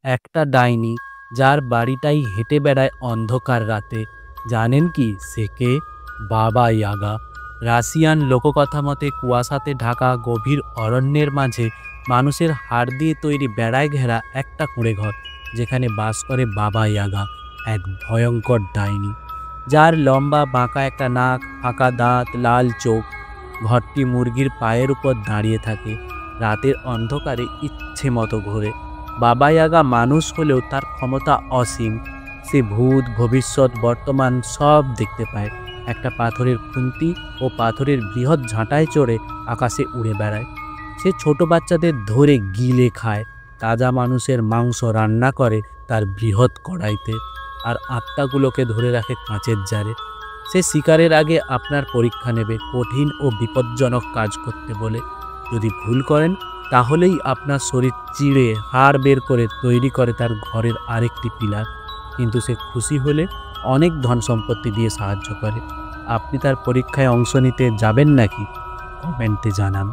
একটা ডাইনি যার বাড়িটাই হেঁটে বেড়ায় অন্ধকার রাতে। জানেন কি সে কে? বাবা ইয়াগা। রাশিয়ান লোককথা মতে কুয়াশাতে ঢাকা গভীর অরণ্যের মাঝে মানুষের হাড় দিয়ে তৈরি বেড়ায় ঘেরা একটা কুঁড়ে ঘর, যেখানে বাস করে বাবা ইয়াগা, এক ভয়ঙ্কর ডাইনি যার লম্বা বাঁকা একটা নাক, ফাঁকা দাঁত, লাল চোখ। ঘরটি মুরগির পায়ের উপর দাঁড়িয়ে থাকে, রাতের অন্ধকারে ইচ্ছে মতো ঘোরে। বাবা ইয়াগা মানুষ হলেও তার ক্ষমতা অসীম। সে ভূত, ভবিষ্যৎ, বর্তমান সব দেখতে পায়। একটা পাথরের খুন্তি ও পাথরের বৃহৎ ঝাঁটায় চড়ে আকাশে উড়ে বেড়ায়। সে ছোট বাচ্চাদের ধরে গিলে খায়, তাজা মানুষের মাংস রান্না করে তার বৃহৎ কড়াইতে, আর আত্মাগুলোকে ধরে রাখে কাঁচের জারে। সে শিকারের আগে আপনার পরীক্ষা নেবে, কঠিন ও বিপজ্জনক কাজ করতে বলে। যদি ভুল করেন তাহলেই আপনার শরীর চিড়ে হাড় বের করে তৈরি করে তার ঘরের আরেকটি পিলার। কিন্তু সে খুশি হলে অনেক ধন সম্পত্তি দিয়ে সাহায্য করে। আপনি তার পরীক্ষায় অংশ নিতে যাবেন নাকি? কমেন্টে জানান।